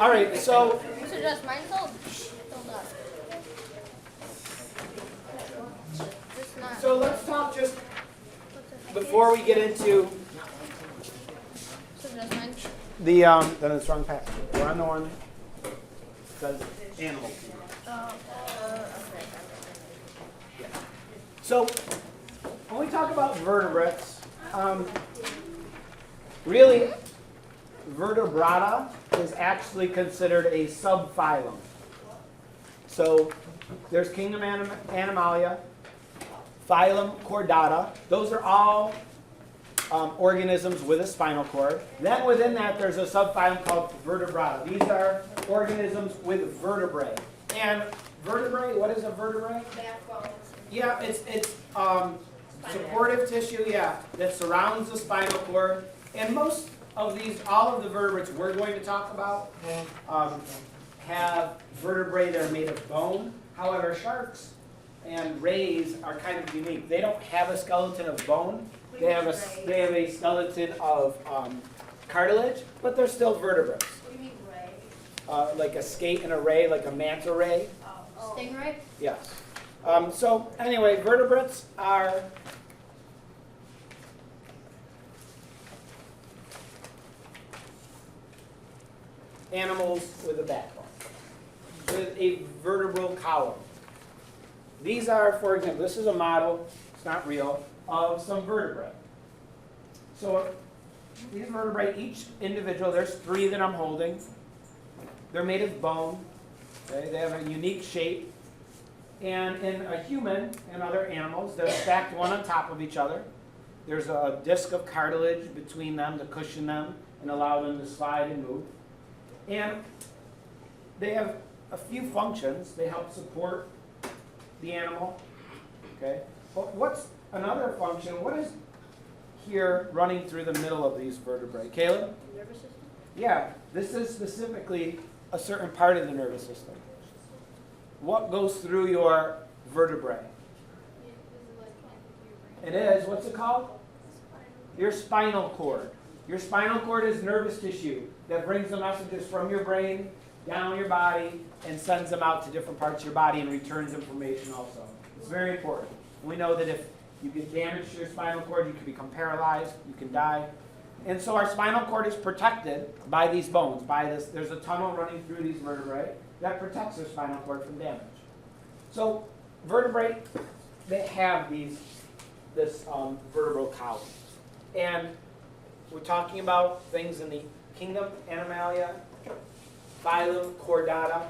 All right, so Just mine filled up. Just not. so let's talk just before we get into So just mine. the then it's wrong path. We're on the one that says animal. Okay. So when we talk about vertebrates, really, Vertebrata is actually considered a subphylum. So there's kingdom Animalia, phylum Chordata. Those are all organisms with a spinal cord. Then within that, there's a subphylum called Vertebrata. These are organisms with vertebrae. And vertebrae, what is a vertebrae? Backbone. Yeah, it's supportive tissue, yeah, that surrounds the spinal cord. And most of these, all of the vertebrates we're going to talk about have vertebrae that are made of bone. However, sharks and rays are kind of unique. They don't have a skeleton of bone. They have a skeleton of cartilage, but they're still vertebrates. What do you mean ray? Like a skate and a ray, like a manta ray. Stingray? Yes. So anyway, vertebrates are animals with a backbone, with a vertebral column. These are, for example, this is a model, it's not real, of some vertebrae. So these vertebrae, each individual, there's 3 that I'm holding. They're made of bone. Okay? They have a unique shape. And in a human and other animals, they're stacked one on top of each other. There's a disc of cartilage between them to cushion them and allow them to slide and move. And they have a few functions. They help support the animal. Okay. But what's another function? What is here running through the middle of these vertebrae? Caleb? Nervous system? Yeah, this is specifically a certain part of the nervous system. What goes through your vertebrae? It is, what's it called? Your spinal cord. Your spinal cord is nervous tissue that brings the messages from your brain down your body and sends them out to different parts of your body and returns information also. It's very important. We know that if you get damage to your spinal cord, you can become paralyzed, you can die. And so our spinal cord is protected by these bones, by this. There's a tunnel running through these vertebrae that protects their spinal cord from damage. So vertebrae, they have this vertebral column. And we're talking about things in the kingdom Animalia, phylum Chordata,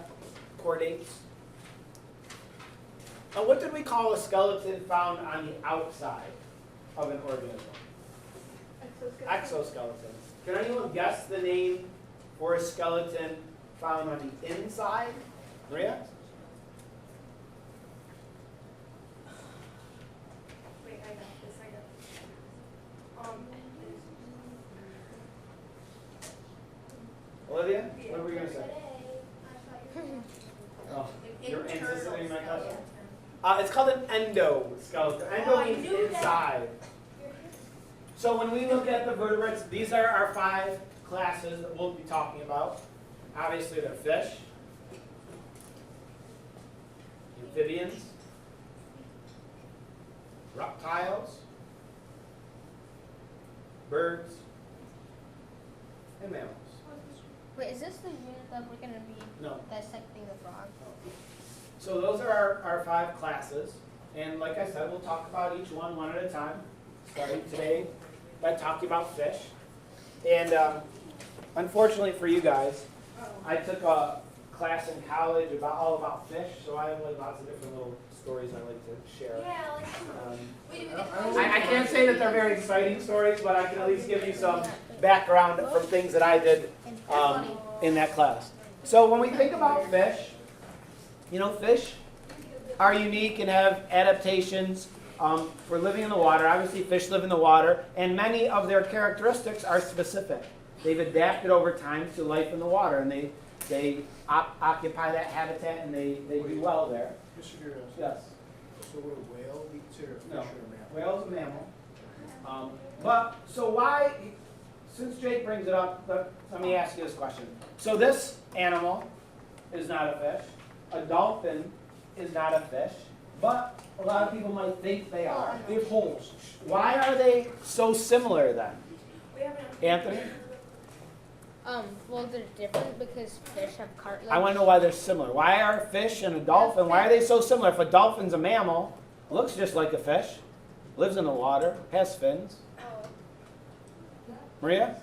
chordates. Now what did we call a skeleton found on the outside of an organism? Exoskeleton. Can anyone guess the name for a skeleton found on the inside? Maria? Wait, I got this. Olivia? What were we going to say? Oh, you're anticipating my question? It's called an endoskeleton. Endo means inside. So when we look at the vertebrates, these are our 5 classes that we'll be talking about. Obviously they're fish, amphibians, reptiles, birds, and mammals. Wait, is this the unit that we're going to be dissecting the frog? So those are our 5 classes. And like I said, we'll talk about each one at a time, starting today by talking about fish. And unfortunately for you guys, I took a class in college all about fish, so I have lots of different little stories I like to share. I can't say that they're very exciting stories, but I can at least give you some background from things that I did in that class. So when we think about fish, fish are unique and have adaptations for living in the water. Obviously, fish live in the water, and many of their characteristics are specific. They've adapted over time to life in the water, and they occupy that habitat, and they do well there. Just for curiosity. Yes. So would a whale be considered a fish or a mammal? Whale's a mammal. But so why? since Jake brings it up, let me ask you this question. So this animal is not a fish. A dolphin is not a fish, but a lot of people might think they are. They have holes. Why are they so similar then? Anthony? Well, they're different because fish have cartilage. I want to know why they're similar. Why are a fish and a dolphin, why are they so similar? If a dolphin's a mammal, looks just like a fish, lives in the water, has fins. Maria?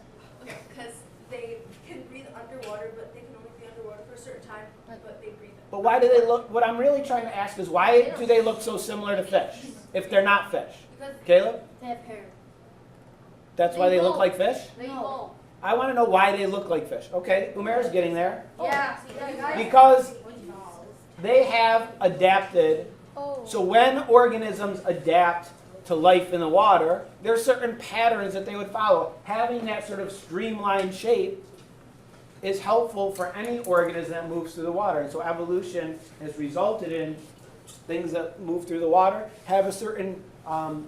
Because they can breathe underwater, but they can only be underwater for a certain time, but they breathe. But why do they look, what I'm really trying to ask is why do they look so similar to fish if they're not fish? Because Caleb? they have hair. That's why they look like fish? They evolve. I want to know why they look like fish. Okay, Umair's getting there. Yeah. Because they have adapted. Oh. So when organisms adapt to life in the water, there are certain patterns that they would follow. Having that sort of streamlined shape is helpful for any organism that moves through the water. And so evolution has resulted in things that move through the water have a certain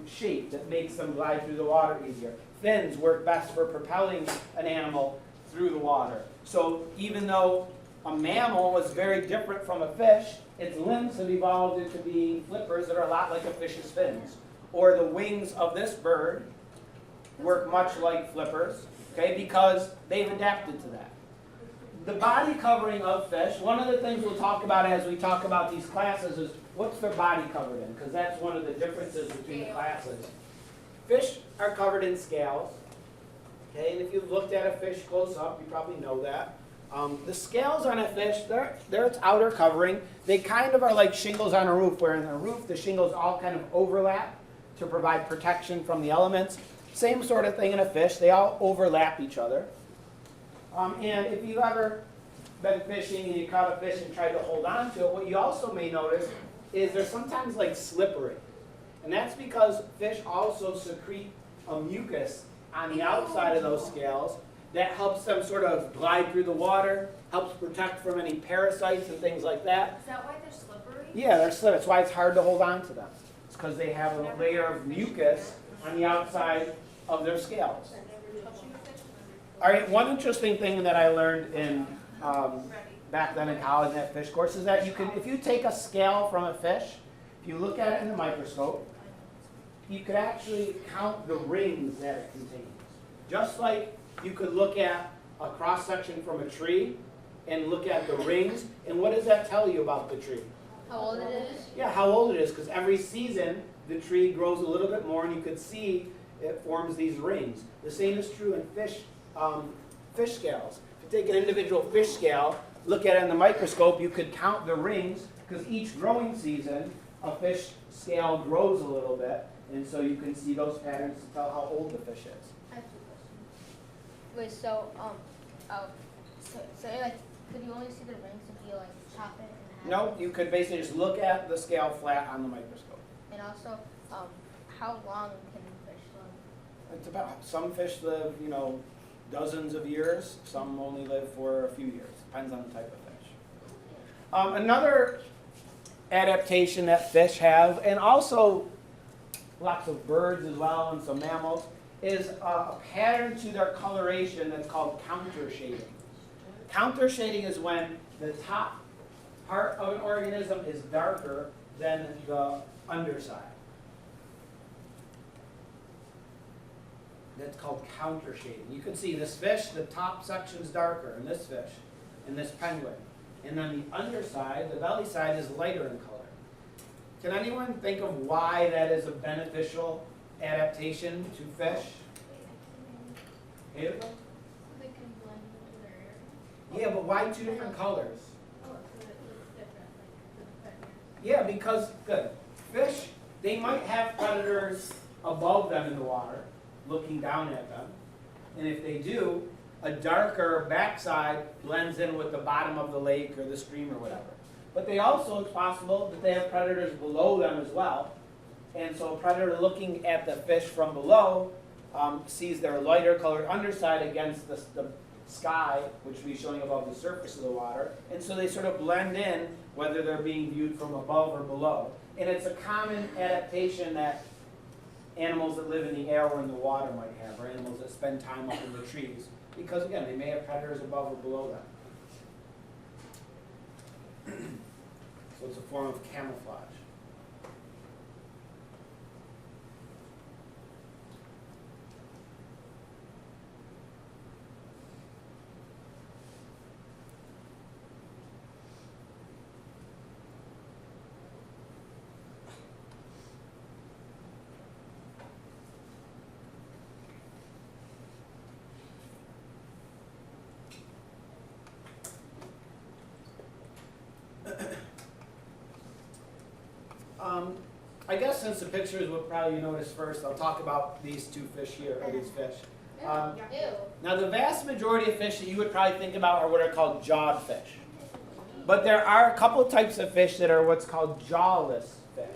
shape that makes them glide through the water easier. Fins work best for propelling an animal through the water. So even though a mammal was very different from a fish, its limbs have evolved into being flippers that are a lot like a fish's fins. Or the wings of this bird work much like flippers, okay, because they've adapted to that. The body covering of fish, one of the things we'll talk about as we talk about these classes is what's their body covered in, because that's one of the differences between the classes. Fish are covered in scales, okay, and if you've looked at a fish close up, you probably know that. The scales on a fish, they're its outer covering. They kind of are like shingles on a roof, where in the roof the shingles all kind of overlap to provide protection from the elements. Same sort of thing in a fish, they all overlap each other. And if you've ever been fishing and you caught a fish and tried to hold on to it, what you also may notice is they're sometimes like slippery. And that's because fish also secrete a mucus on the outside of those scales that helps them sort of glide through the water, helps protect from any parasites and things like that. Is that why they're slippery? Yeah, they're slippery. That's why it's hard to hold on to them. It's because they have a layer of mucus on the outside of their scales. All right, one interesting thing that I learned in back then in college in that fish course is that you can, if you take a scale from a fish, if you look at it in the microscope, you could actually count the rings that it contains. Just like you could look at a cross-section from a tree and look at the rings, and what does that tell you about the tree? How old it is? Yeah, how old it is, because every season the tree grows a little bit more and you could see it forms these rings. The same is true in fish scales. If you take an individual fish scale, look at it in the microscope, you could count the rings, because each growing season a fish scale grows a little bit, and so you can see those patterns to tell how old the fish is. I have 2 questions. Wait, so like, could you only see the rings if you like chop it in half? No, you could basically just look at the scale flat on the microscope. And also, how long can fish live? It's about, some fish live, dozens of years. Some only live for a few years. Depends on the type of fish. Another adaptation that fish have, and also lots of birds as well and some mammals, is a pattern to their coloration that's called counter shading. Counter shading is when the top part of an organism is darker than the underside. That's called counter shading. You can see this fish, the top section's darker in this fish, in this penguin. And then the underside, the belly side, is lighter in color. Can anyone think of why that is a beneficial adaptation to fish? Ava? They can blend into their area. Yeah, but why 2 different colors? Oh, so it looks different, like the Yeah, because, good. Fish, they might have predators above them in the water, looking down at them. And if they do, a darker backside blends in with the bottom of the lake or the stream or whatever. But they also, it's possible that they have predators below them as well. And so a predator looking at the fish from below sees their lighter colored underside against the sky, which will be showing above the surface of the water. And so they sort of blend in, whether they're being viewed from above or below. And it's a common adaptation that animals that live in the air or in the water might have, or animals that spend time up in the trees. Because again, they may have predators above or below them. So it's a form of camouflage. I guess since the pictures would probably notice first, I'll talk about these two fish here, or these fish. Ew. Now the vast majority of fish that you would probably think about are what are called jawed fish. But there are a couple types of fish that are what's called jawless fish.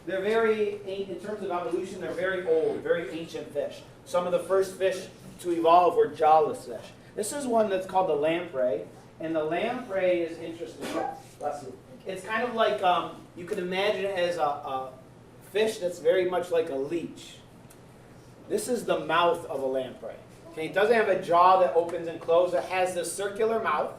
They're very, in terms of evolution, they're very old, very ancient fish. Some of the first fish to evolve were jawless fish. This is one that's called the lamprey, and the lamprey is interesting. Bless you. It's kind of like, you can imagine it as a fish that's very much like a leech. This is the mouth of a lamprey. Okay, it doesn't have a jaw that opens and closes. It has this circular mouth,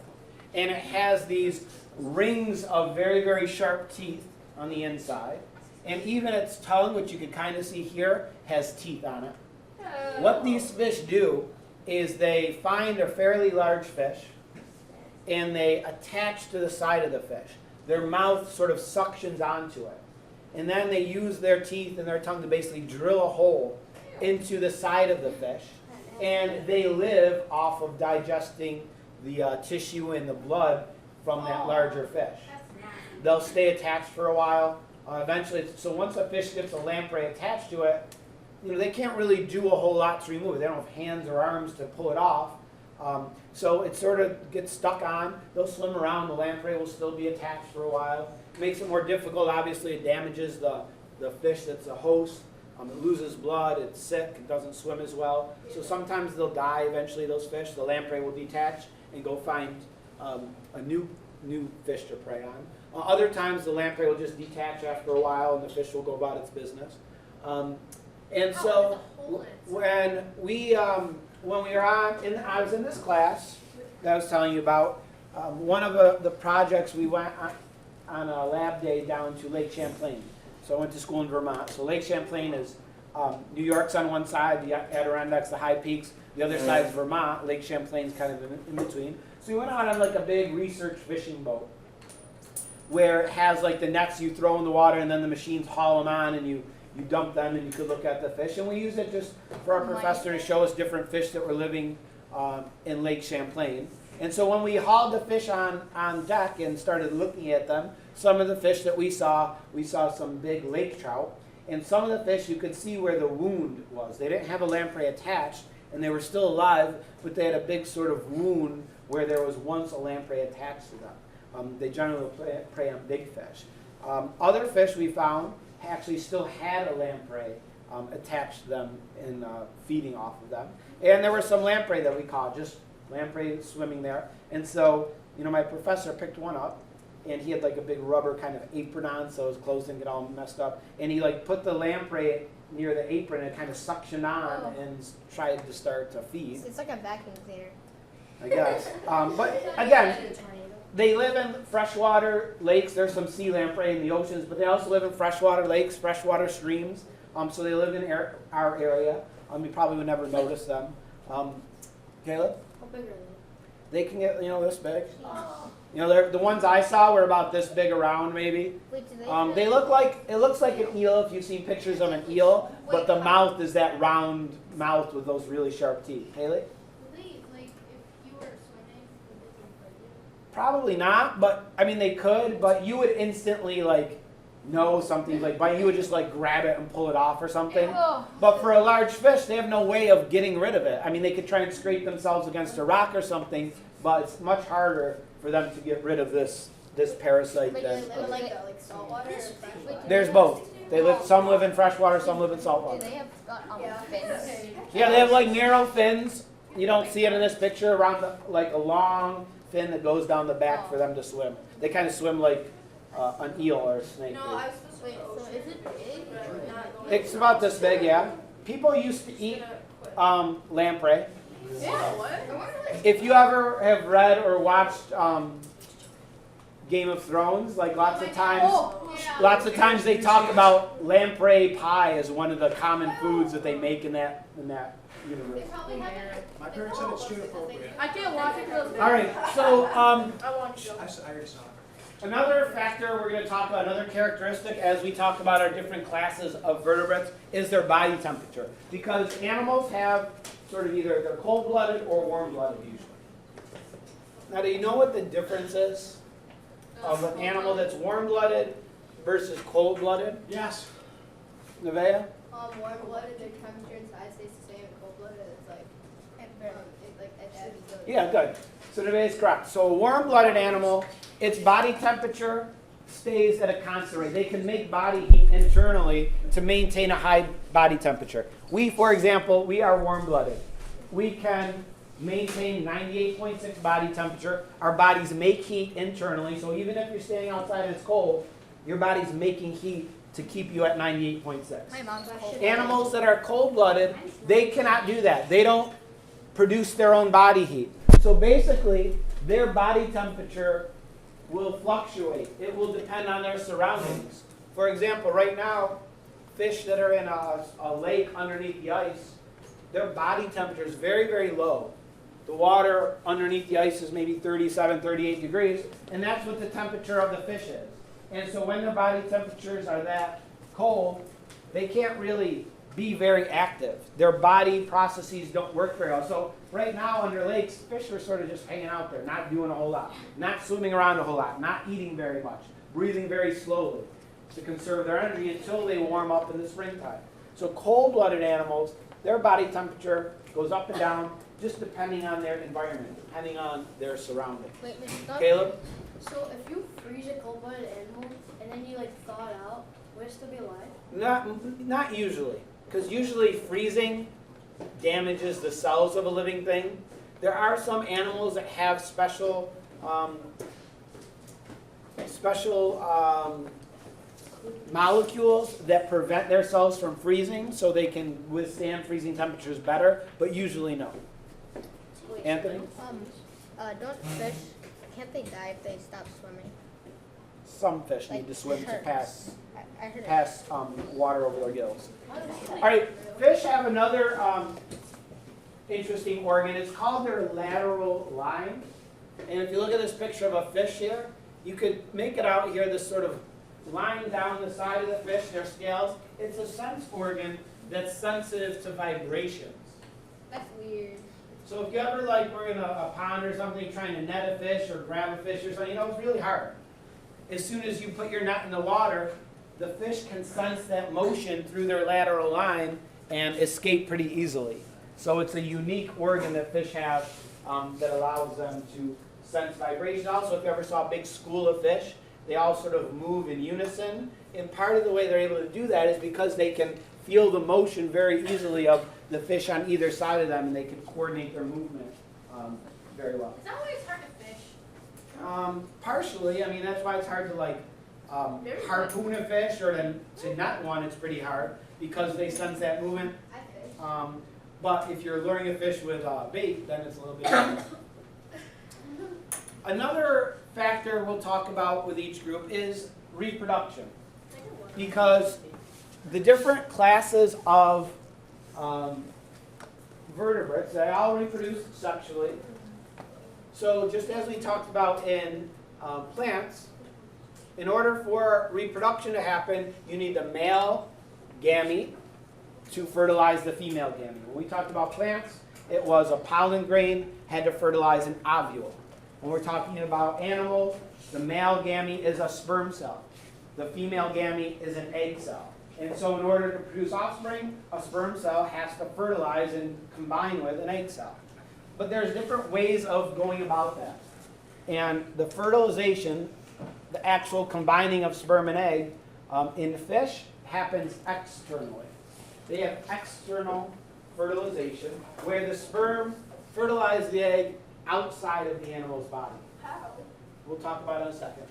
and it has these rings of very, very sharp teeth on the inside. And even its tongue, which you can kind of see here, has teeth on it. What these fish do is they find a fairly large fish, and they attach to the side of the fish. Their mouth sort of suctions onto it. And then they use their teeth and their tongue to basically drill a hole into the side of the fish. And they live off of digesting the tissue and the blood from that larger fish. They'll stay attached for a while. Eventually, so once a fish gets a lamprey attached to it, they can't really do a whole lot to remove it. They don't have hands or arms to pull it off. So it sort of gets stuck on. They'll swim around. The lamprey will still be attached for a while. It makes it more difficult. Obviously, it damages the fish that's a host. It loses blood. It's sick. It doesn't swim as well. So sometimes they'll die eventually, those fish. The lamprey will detach and go find a new fish to prey on. Other times, the lamprey will just detach after a while, and the fish will go about its business. And so when we were I was in this class that I was telling you about, one of the projects we went on a lab day down to Lake Champlain. So I went to school in Vermont. So Lake Champlain is New York's on one side, the Adirondacks, the high peaks. The other side is Vermont. Lake Champlain's kind of in between. So we went out on like a big research fishing boat where it has like the nets you throw in the water, and then the machines haul them on, and you dump them, and you could look at the fish. And we used it just for our professor to show us different fish that were living in Lake Champlain. And so when we hauled the fish on deck and started looking at them, some of the fish that we saw some big lake trout. And some of the fish, you could see where the wound was. They didn't have a lamprey attached, and they were still alive, but they had a big sort of wound where there was once a lamprey attached to them. They generally prey on big fish. Other fish we found actually still had a lamprey attached to them and feeding off of them. And there were some lamprey that we caught, just lamprey swimming there. And so, my professor picked one up, and he had like a big rubber kind of apron on, so his clothes didn't get all messed up. And he like put the lamprey near the apron and kind of suctioned on and tried to start to feed. It's like a vacuum cleaner. I guess. But again, they live in freshwater lakes. There's some sea lamprey in the oceans, but they also live in freshwater lakes, freshwater streams. So they live in our area. You probably would never notice them. Caleb? How big are they? They can get, this big. The ones I saw were about this big around, maybe. Wait, do they? It looks like an eel if you've seen pictures of an eel, but the mouth is that round mouth with those really sharp teeth. Haley? Probably not, but they could, but you would instantly know something you would just grab it and pull it off or something. Oh. But for a large fish, they have no way of getting rid of it. They could try and scrape themselves against a rock or something, but it's much harder for them to get rid of this parasite. Saltwater or freshwater? There's both. Some live in freshwater, some live in saltwater. Do they have fins? Yeah, they have narrow fins. You don't see it in this picture around a long fin that goes down the back for them to swim. They kind of swim like an eel or a snake. No, I was supposed Wait, so is it big? It's about this big, yeah. People used to eat lamprey. Yeah, what? If you ever have read or watched Game of Thrones, like lots of times they talk about lamprey pie as one of the common foods that they make in that universe. My parents said it's too appropriate. I can't watch it because All right, so I want to go. I already saw it. another factor we're going to talk about, another characteristic as we talk about our different classes of vertebrates is their body temperature. Because animals have sort of either they're cold-blooded or warm-blooded usually. Now, do you know what the difference is of an animal that's warm-blooded versus cold-blooded? Yes. Nevaeh? Warm-blooded, their temperature inside stays the same, and cold-blooded, it's like, at Abby's age. Yeah, good. So Nevaeh is correct. So a warm-blooded animal, its body temperature stays at a constant rate. They can make body heat internally to maintain a high body temperature. We, for example, we are warm-blooded. We can maintain 98.6 body temperature. Our bodies make heat internally, so even if you're standing outside and it's cold, your body's making heat to keep you at 98.6. My mom's cold. Animals that are cold-blooded, they cannot do that. They don't produce their own body heat. So basically, their body temperature will fluctuate. It will depend on their surroundings. For example, right now, fish that are in a lake underneath the ice, their body temperature is very, very low. The water underneath the ice is maybe 37, 38 degrees, and that's what the temperature of the fish is. And so when their body temperatures are that cold, they can't really be very active. Their body processes don't work very well. So right now under lakes, fish are sort of just hanging out there, not doing a whole lot, not swimming around a whole lot, not eating very much, breathing very slowly to conserve their energy until they warm up in the springtime. So cold-blooded animals, their body temperature goes up and down just depending on their environment, depending on their surroundings. Wait, stop. Caleb? So if you freeze a cold-blooded animal, and then you thaw it out, would it still be alive? Not usually, because usually freezing damages the cells of a living thing. There are some animals that have special molecules that prevent their cells from freezing, so they can withstand freezing temperatures better, but usually no. Wait, Anthony? Don't fish, can't they die if they stop swimming? Some fish need to swim to pass I heard water over their gills. How does it All right, fish have another interesting organ. It's called their lateral line. And if you look at this picture of a fish here, you could make it out here, this sort of line down the side of the fish, their scales. It's a sense organ that's sensitive to vibrations. That's weird. So if you ever were in a pond or something trying to net a fish or grab a fish or something, it's really hard. As soon as you put your net in the water, the fish can sense that motion through their lateral line and escape pretty easily. So it's a unique organ that fish have that allows them to sense vibration. Also, if you ever saw a big school of fish, they all sort of move in unison. And part of the way they're able to do that is because they can feel the motion very easily of the fish on either side of them, and they can coordinate their movement very well. Is that why it's hard to fish? Partially, that's why it's hard to harpoon a fish or to net one. It's pretty hard because they sense that movement. I fish. But if you're luring a fish with bait, then it's a little bit different. Another factor we'll talk about with each group is reproduction, because the different classes of vertebrates, they all reproduce sexually. So just as we talked about in plants, in order for reproduction to happen, you need the male gamete to fertilize the female gamete. When we talked about plants, it was a pollen grain had to fertilize an ovule. When we're talking about animals, the male gamete is a sperm cell. The female gamete is an egg cell. And so in order to produce offspring, a sperm cell has to fertilize and combine with an egg cell. But there's different ways of going about that. And the fertilization, the actual combining of sperm and egg, in fish happens externally. They have external fertilization where the sperm fertilizes the egg outside of the animal's body. How? We'll talk about it in a second.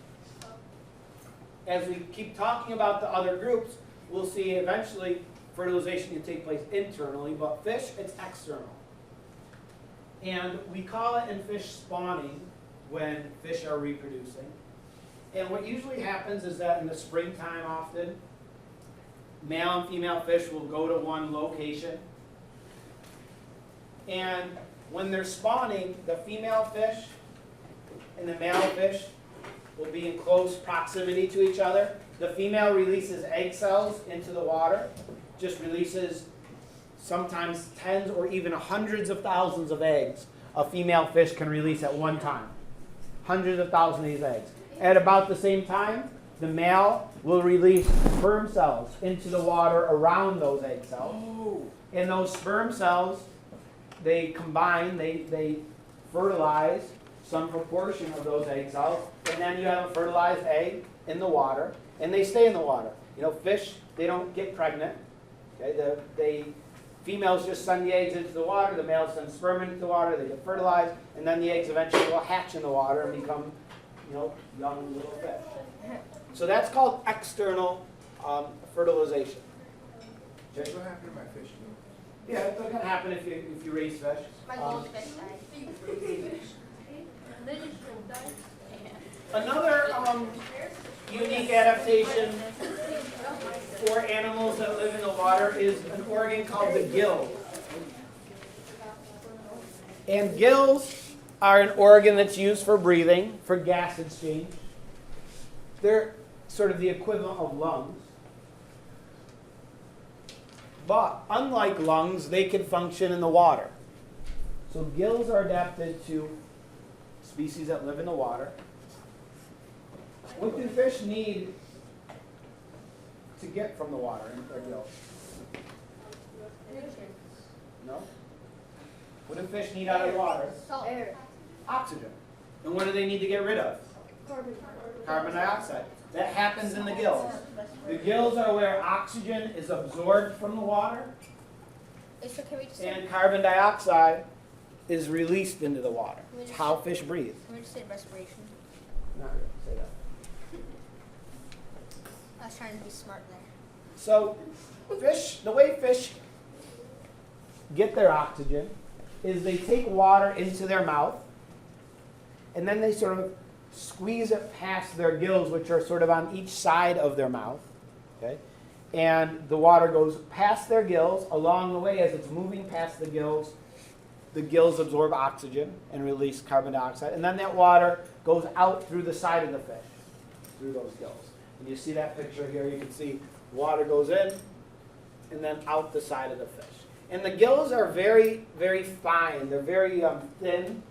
as we keep talking about the other groups, we'll see eventually fertilization can take place internally, but fish, it's external. And we call it in fish spawning when fish are reproducing. And what usually happens is that in the springtime often, male and female fish will go to one location. And when they're spawning, the female fish and the male fish will be in close proximity to each other. The female releases egg cells into the water, just releases sometimes tens or even hundreds of thousands of eggs a female fish can release at one time. Hundreds of thousands of these eggs. At about the same time, the male will release sperm cells into the water around those egg cells. And those sperm cells, they combine, they fertilize some proportion of those egg cells, and then you have a fertilized egg in the water, and they stay in the water. You know, fish, they don't get pregnant. Okay? Females just send the eggs into the water, the males send sperm into the water, they get fertilized, and then the eggs eventually will hatch in the water and become, you know, young little fish. So that's called external fertilization. Jay, what happened to my fish? Yeah, it can happen if you raise fish. My goldfish died. Another unique adaptation for animals that live in the water is an organ called the gills. And gills are an organ that's used for breathing, for gas exchange. They're sort of the equivalent of lungs. But unlike lungs, they can function in the water. So gills are adapted to species that live in the water. What do fish need to get from the water in their gills? No? What do fish need out of the water? Salt. Air. Oxygen. And what do they need to get rid of? Carbon dioxide. That happens in the gills. The gills are where oxygen is absorbed from the water, So can we just say, and carbon dioxide is released into the water. It's how fish breathe. can we just say respiration? Not really, say that. I was trying to be smart there. So, fish, the way fish get their oxygen is they take water into their mouth, and then they sort of squeeze it past their gills, which are sort of on each side of their mouth. Okay? And the water goes past their gills. Along the way, as it's moving past the gills absorb oxygen and release carbon dioxide. And then that water goes out through the side of the fish, through those gills. And you see that picture here. You can see water goes in and then out the side of the fish. And the gills are very, very fine. They're very thin.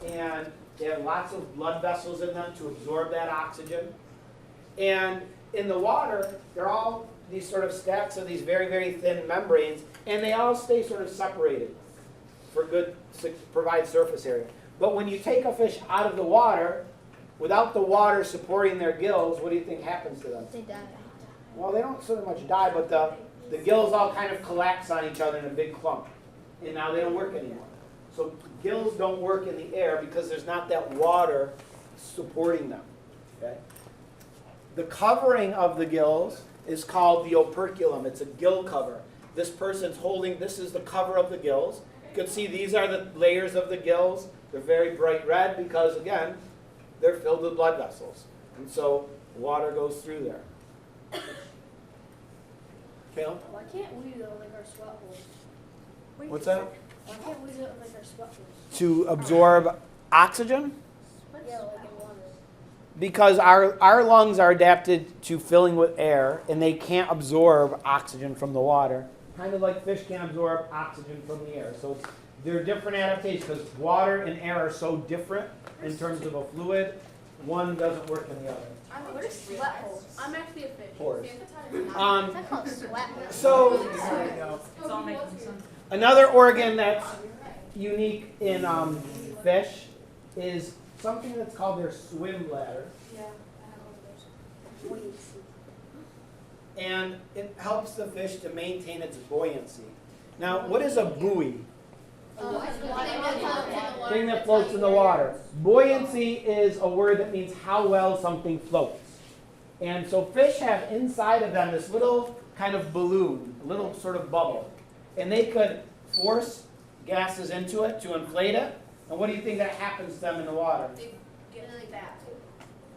And they have lots of blood vessels in them to absorb that oxygen. And in the water, they're all these sort of stacks of these very, very thin membranes, and they all stay sort of separated for good to provide surface area. But when you take a fish out of the water, without the water supporting their gills, what do you think happens to them? They die. Well, they don't so much die, but the gills all kind of collapse on each other in a big clump, and now they don't work anymore. So gills don't work in the air because there's not that water supporting them. Okay? The covering of the gills is called the operculum. It's a gill cover. This person's holding, this is the cover of the gills. You can see these are the layers of the gills. They're very bright red because, again, they're filled with blood vessels. And so water goes through there. Caleb? Why can't we though, like our sweat holes? What's that? Why can't we do it like our sweat holes? To absorb oxygen? Yeah, like in water. Because our lungs are adapted to filling with air, and they can't absorb oxygen from the water. Kind of like fish can't absorb oxygen from the air. So they're different adaptations because water and air are so different in terms of a fluid. One doesn't work in the other. What is sweat holes? I'm actually a fish. Pores. It's not called sweat. So It's all making sense. another organ that's unique in fish is something that's called their swim bladder. Yeah, I have one of those. And it helps the fish to maintain its buoyancy. Now, what is a buoy? Thing that floats in the water. Buoyancy is a word that means how well something floats. And so fish have inside of them this little kind of balloon, a little sort of bubble. And they could force gases into it to inflate it. And what do you think that happens to them in the water? They get really fat.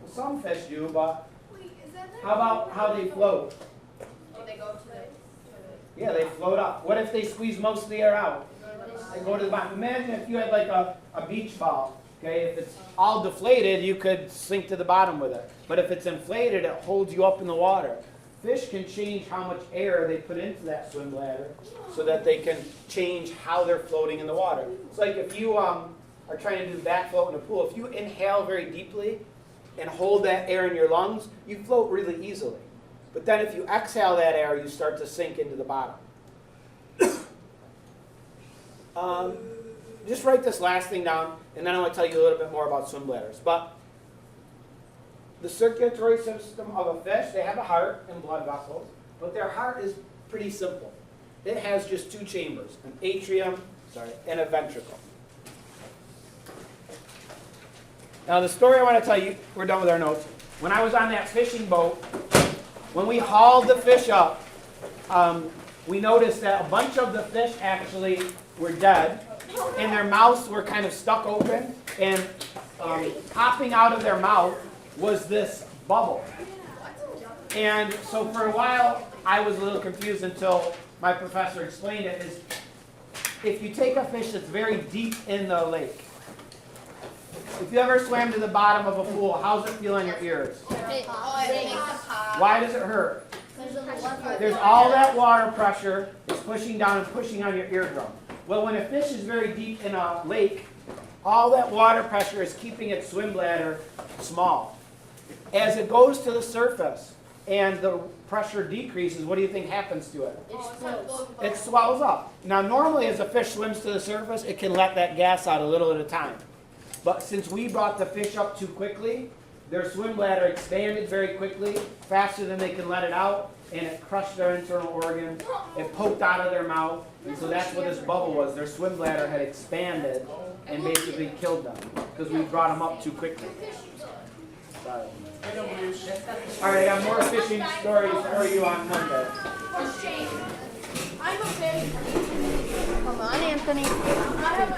Well, some fish do, but Wait, is that how about how they float? Oh, they go to the. Yeah, they float up. What if they squeeze most of the air out? They go to the bottom. Imagine if you had like a beach ball. Okay, if it's all deflated, you could sink to the bottom with it. But if it's inflated, it holds you up in the water. Fish can change how much air they put into that swim bladder so that they can change how they're floating in the water. It's like if you are trying to do back float in a pool, if you inhale very deeply and hold that air in your lungs, you float really easily. But then if you exhale that air, you start to sink into the bottom. Just write this last thing down, and then I want to tell you a little bit more about swim bladders. But the circulatory system of a fish, they have a heart and blood vessels, but their heart is pretty simple. It has just two chambers, an atrium, and a ventricle. Now the story I want to tell you, we're done with our notes. When I was on that fishing boat, when we hauled the fish up, we noticed that a bunch of the fish actually were dead, and their mouths were kind of stuck open, and popping out of their mouth was this bubble. And so for a while, I was a little confused until my professor explained it, is if you take a fish that's very deep in the lake, if you ever swam to the bottom of a pool, how's it feel in your ears? Why does it hurt? There's all that water pressure is pushing down and pushing on your eardrum. Well, when a fish is very deep in a lake, all that water pressure is keeping its swim bladder small. As it goes to the surface and the pressure decreases, what do you think happens to it? It swells up. Now, normally as a fish swims to the surface, it can let that gas out a little at a time. But since we brought the fish up too quickly, their swim bladder expanded very quickly, faster than they can let it out, and it crushed their internal organs. It poked out of their mouth, and so that's what this bubble was. Their swim bladder had expanded and basically killed them because we brought them up too quickly. Sorry. All right, I got more fishing stories for you on Monday. I'm okay. Come on, Anthony. I have a